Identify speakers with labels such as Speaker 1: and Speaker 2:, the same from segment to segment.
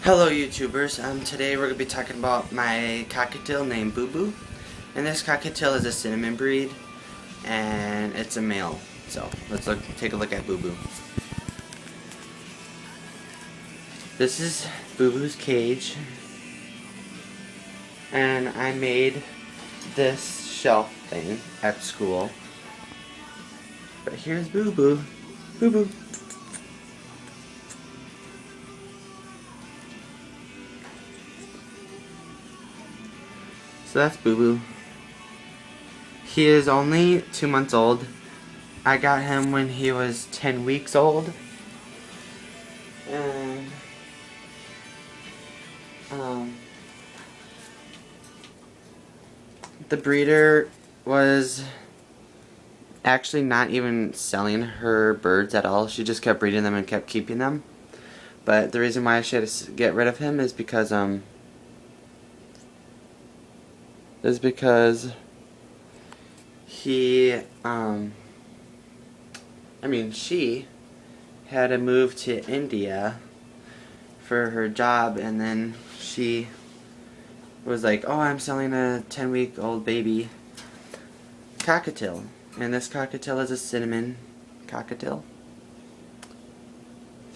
Speaker 1: Hello YouTubers, today we're going to be talking about my cockatiel named Booboo. And this cockatiel is a cinnamon breed, and it's a male. So, let's take a look at Booboo. This is Booboo's cage, and I made this shelf thing at school. But here's Booboo. Booboo. So that's Booboo. He is only 2 months old. I got him when he was 10 weeks old. And the breeder was actually not even selling her birds at all. She just kept breeding them and kept keeping them. But the reason why she had to get rid of him is because he she had to move to India for her job, and then she was like, oh, I'm selling a 10-week-old baby cockatiel, and this cockatiel is a cinnamon cockatiel.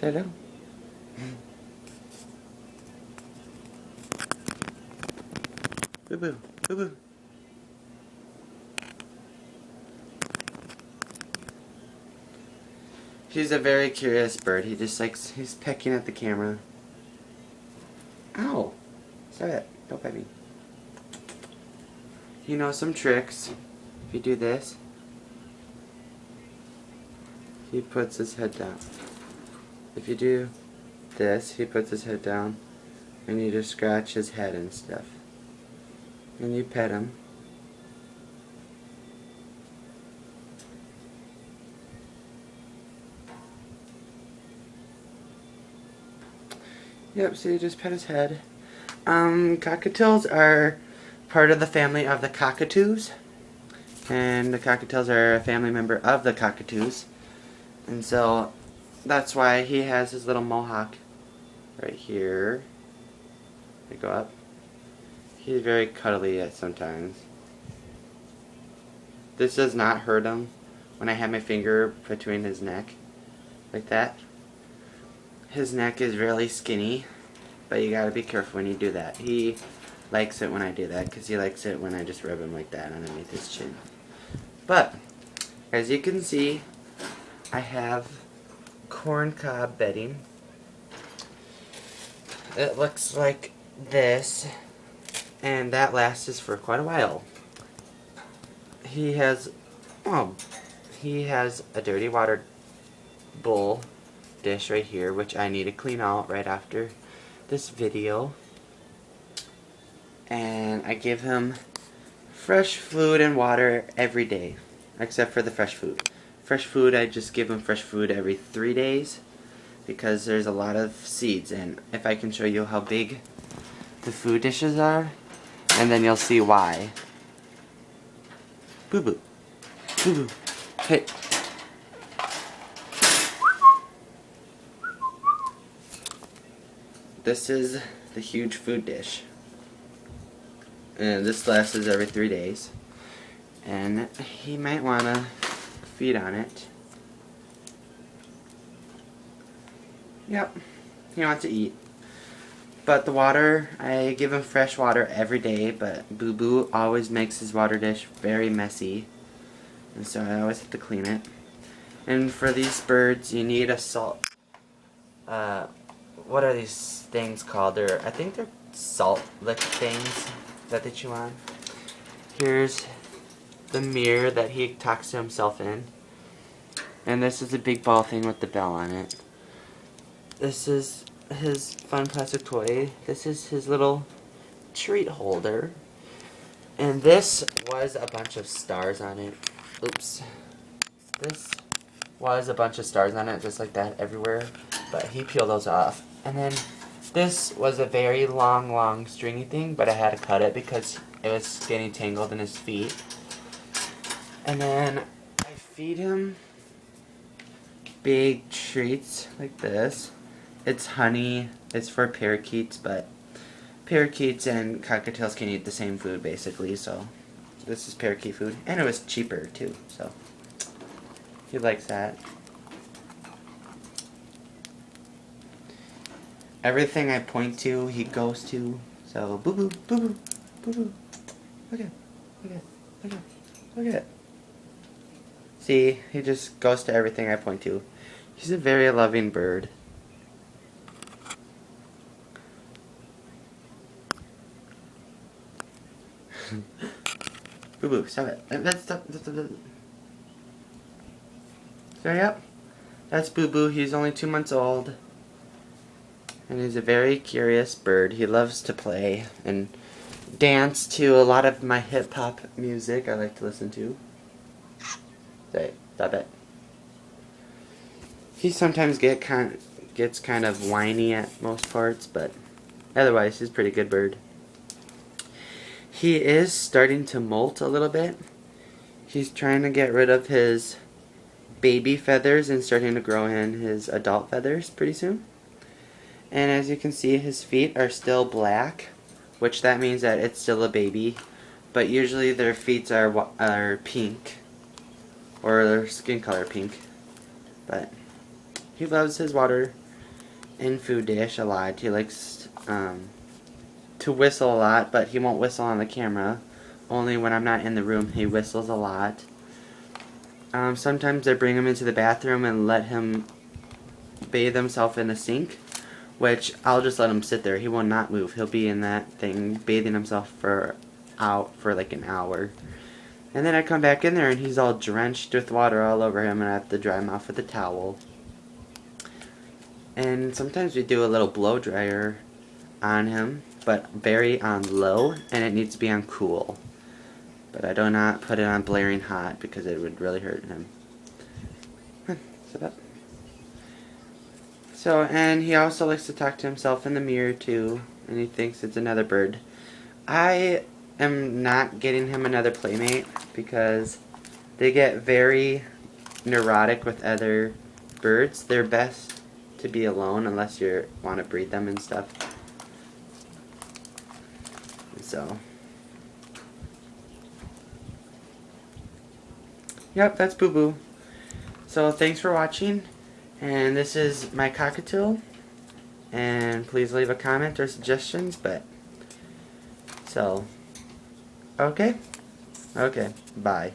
Speaker 1: Say hello. Booboo, Booboo. He's a very curious bird. He just likes, he's pecking at the camera. Ow! Stop it. Don't bite me. He knows some tricks. If you do this, he puts his head down. If you do this, he puts his head down, and you just scratch his head and stuff. And you pet him. Yep, so you just pet his head. Cockatiels are part of the family of the cockatoos. And the cockatiels are a family member of the cockatoos. And so that's why he has his little mohawk right here. They go up. He's very cuddly at sometimes. This does not hurt him when I have my finger between his neck, like that. His neck is really skinny, but you gotta be careful when you do that. He likes it when I do that, because he likes it when I just rub him like that underneath his chin. But, as you can see, I have corn cob bedding. It looks like this, and that lasts for quite a while. He has a dirty water bowl dish right here, which I need to clean out right after this video. And I give him fresh food and water every day, except for the fresh food. Fresh food, I just give him fresh food every 3 days, because there's a lot of seeds. And if I can show you how big the food dishes are, and then you'll see why. Booboo. Booboo. Hey. This is the huge food dish. And this lasts every 3 days. And he might want to feed on it. Yep. He wants to eat. But the water, I give him fresh water every day, but Booboo always makes his water dish very messy. And so I always have to clean it. And for these birds, you need a salt. What are these things called? I think they're salt lick things that they chew on. Here's the mirror that he talks to himself in. And this is a big ball thing with the bell on it. This is his fun plastic toy. This is his little treat holder. And this was a bunch of stars on it. Oops. This was a bunch of stars on it, just like that everywhere. But he peeled those off. And then this was a very long stringy thing, but I had to cut it because it was getting tangled in his feet. And then I feed him big treats like this. It's honey It's for parakeets, but parakeets and cockatiels can eat the same food basically, so this is parakeet food. And it was cheaper too, so he likes that. Everything I point to, he goes to. So, Booboo, Booboo, Booboo. Look at, look at, look at, look at. See, he just goes to everything I point to. He's a very loving bird. Booboo, stop it. Stop. So, yep. That's Booboo. He's only 2 months old. And he's a very curious bird. He loves to play and dance to a lot of my hip-hop music I like to listen to. Say, stop it. He sometimes gets kind of whiny at most parts, but otherwise he's a pretty good bird. He is starting to molt a little bit. He's trying to get rid of his baby feathers and starting to grow in his adult feathers pretty soon. And as you can see, his feet are still black, which that means that it's still a baby. But usually their feet are pink, or their skin color pink. But he loves his water and food dish a lot. He likes to whistle a lot, but he won't whistle on the camera. Only when I'm not in the room, he whistles a lot. Sometimes I bring him into the bathroom and let him bathe himself in the sink, which I'll just let him sit there. He will not move. He'll be in that thing bathing himself for like an hour. And then I come back in there and he's all drenched with water all over him and I have to dry him off with a towel. And sometimes we do a little blow dryer on him, but very on low, and it needs to be on cool. But I do not put it on blaring hot because it would really hurt him. Sit up. So, and he also likes to talk to himself in the mirror too, and he thinks it's another bird. I am not getting him another playmate because they get very neurotic with other birds. They're best to be alone unless you want to breed them and stuff. So, yep, that's Booboo. So thanks for watching. And this is my cockatiel, and please leave a comment or suggestions, okay, bye.